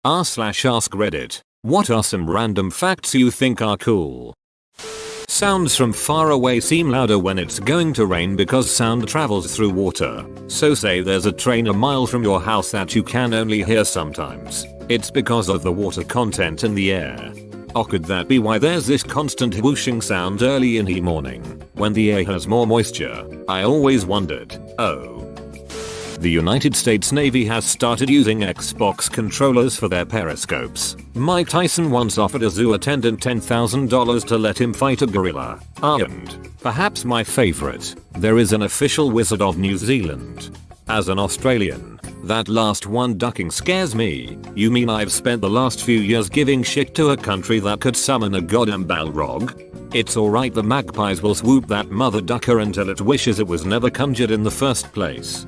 r/AskReddit. What are some random facts you think are cool? Sounds from far away seem louder when it's going to rain because sound travels through water. So say there's a train a mile from your house that you can only hear sometimes. It's because of the water content in the air. Or could that be why there's this constant whooshing sound early in the morning when the air has more moisture? I always wondered. Oh. The United States Navy has started using Xbox controllers for their periscopes. Mike Tyson once offered a zoo attendant $10,000 to let him fight a gorilla. And, perhaps my favorite, there is an official Wizard of New Zealand. As an Australian, that last one ducking scares me. You mean I've spent the last few years giving shit to a country that could summon a goddamn Balrog? It's alright, the magpies will swoop that mother ducker until it wishes it was never conjured in the first place.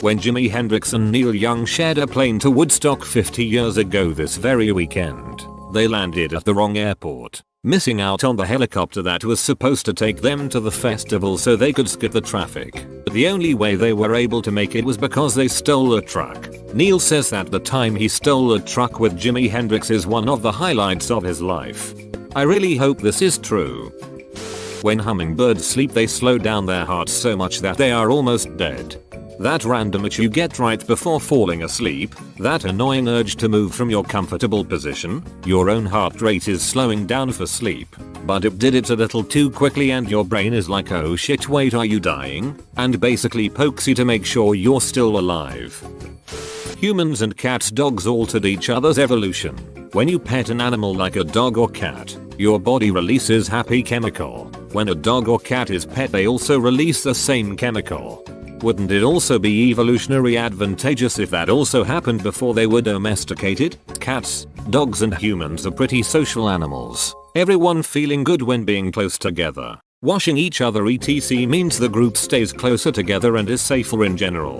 When Jimi Hendrix and Neil Young shared a plane to Woodstock 50 years ago this very weekend, they landed at the wrong airport, missing out on the helicopter that was supposed to take them to the festival so they could skip the traffic. The only way they were able to make it was because they stole a truck. Neil says that the time he stole a truck with Jimi Hendrix is one of the highlights of his life. I really hope this is true. When hummingbirds sleep, they slow down their hearts so much that they are almost dead. That random itch you get right before falling asleep, that annoying urge to move from your comfortable position, your own heart rate is slowing down for sleep, but it did it a little too quickly and your brain is like, oh shit, wait, are you dying? And basically pokes you to make sure you're still alive. Humans and cats, dogs altered each other's evolution. When you pet an animal like a dog or cat, your body releases happy chemical. When a dog or cat is pet, they also release the same chemical. Wouldn't it also be evolutionary advantageous if that also happened before they were domesticated? Cats, dogs and humans are pretty social animals. Everyone feeling good when being close together. Washing each other etc. means the group stays closer together and is safer in general.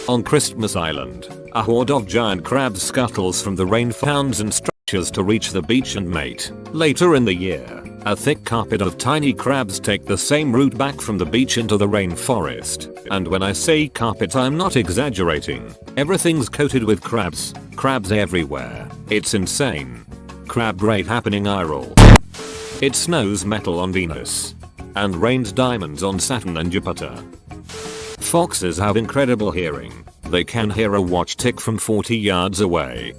On Christmas Island, a horde of giant crabs scuttles from the rain, founds and structures to reach the beach and mate. Later in the year, a thick carpet of tiny crabs take the same route back from the beach into the rainforest. And when I say carpet, I'm not exaggerating. Everything's coated with crabs. Crabs everywhere. It's insane. Crab rave happening, eye roll. It snows metal on Venus. And rains diamonds on Saturn and Jupiter. Foxes have incredible hearing. They can hear a watch tick from 40 yards away.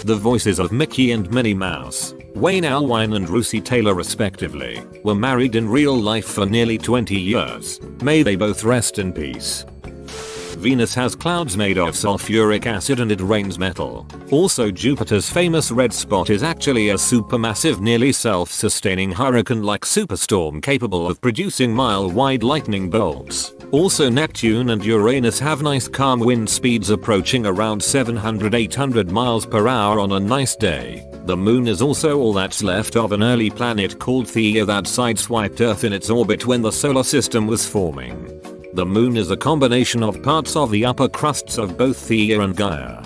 The voices of Mickey and Minnie Mouse, Wayne Allwine and Russi Taylor respectively, were married in real life for nearly 20 years. May they both rest in peace. Venus has clouds made of sulfuric acid and it rains metal. Also, Jupiter's famous red spot is actually a supermassive, nearly self-sustaining hurricane-like superstorm capable of producing mile-wide lightning bolts. Also, Neptune and Uranus have nice calm wind speeds approaching around 700-800 miles per hour on a nice day. The moon is also all that's left of an early planet called Theia that sideswiped Earth in its orbit when the solar system was forming. The moon is a combination of parts of the upper crusts of both Theia and Gaia.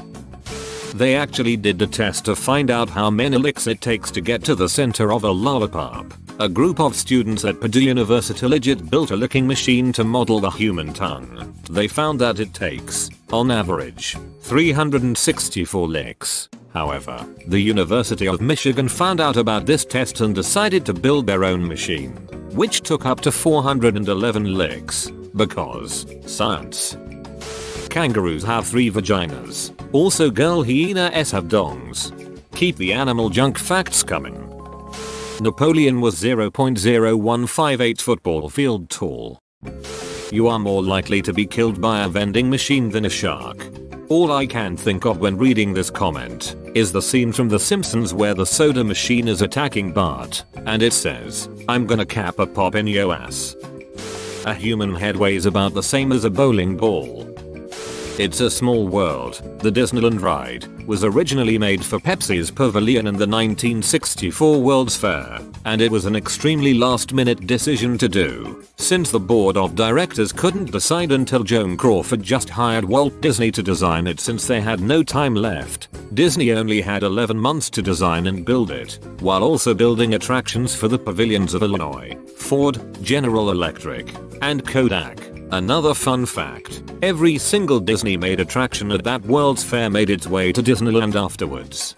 They actually did a test to find out how many licks it takes to get to the center of a lollipop. A group of students at Purdue University legit built a licking machine to model the human tongue. They found that it takes, on average, 364 licks. However, the University of Michigan found out about this test and decided to build their own machine, which took up to 411 licks. Because science. Kangaroos have 3 vaginas. Also, girl hyenas have dongs. Keep the animal junk facts coming. Napoleon was 0.0158 football field tall. You are more likely to be killed by a vending machine than a shark. All I can think of when reading this comment is the scene from The Simpsons where the soda machine is attacking Bart, and it says, "I'm gonna cap a pop in yo ass." A human head weighs about the same as a bowling ball. It's a Small World, the Disneyland ride, was originally made for Pepsi's Pavilion in the 1964 World's Fair, and it was an extremely last-minute decision to do, since the board of directors couldn't decide until Joan Crawford just hired Walt Disney to design it since they had no time left. Disney only had 11 months to design and build it, while also building attractions for the pavilions of Illinois, Ford, General Electric, and Kodak. Another fun fact, every single Disney made attraction at that World's Fair made its way to Disneyland afterwards.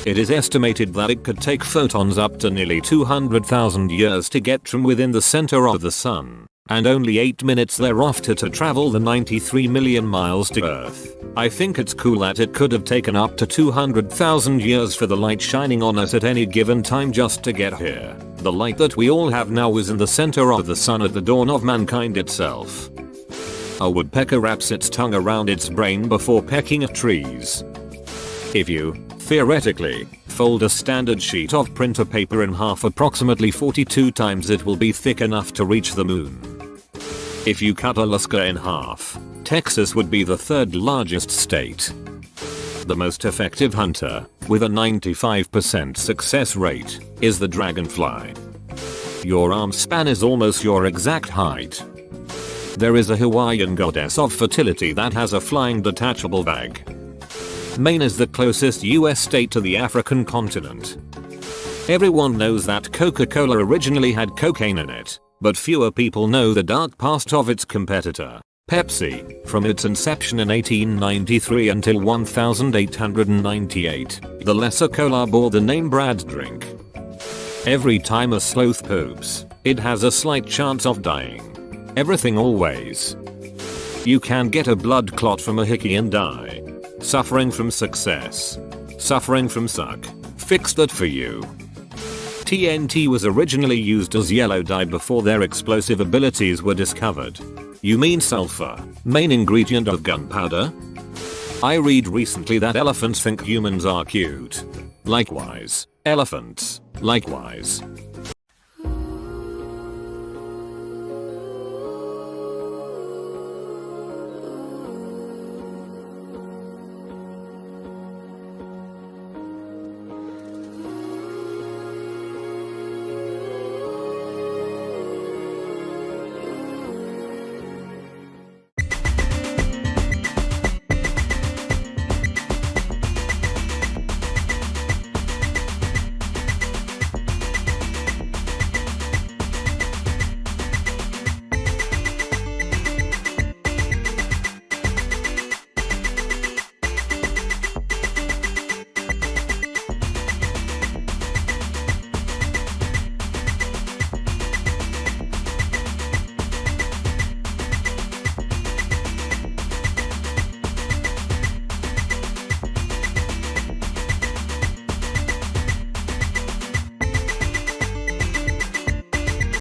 It is estimated that it could take photons up to nearly 200,000 years to get from within the center of the sun, and only 8 minutes thereafter to travel the 93 million miles to Earth. I think it's cool that it could have taken up to 200,000 years for the light shining on us at any given time just to get here. The light that we all have now was in the center of the sun at the dawn of mankind itself. A woodpecker wraps its tongue around its brain before pecking at trees. If you, theoretically, fold a standard sheet of printer paper in half approximately 42 times, it will be thick enough to reach the moon. If you cut Alaska in half, Texas would be the 3rd largest state. The most effective hunter, with a 95% success rate, is the dragonfly. Your arm span is almost your exact height. There is a Hawaiian goddess of fertility that has a flying detachable bag. Maine is the closest US state to the African continent. Everyone knows that Coca-Cola originally had cocaine in it, but fewer people know the dark past of its competitor, Pepsi, from its inception in 1893 until 1898, the lesser cola bore the name Brad's drink. Every time a sloth poops, it has a slight chance of dying. Everything always. You can get a blood clot from a hickey and die. Suffering from success. Suffering from suck. Fix that for you. TNT was originally used as yellow dye before their explosive abilities were discovered. You mean sulfur, main ingredient of gunpowder? I read recently that elephants think humans are cute. Likewise, elephants, likewise.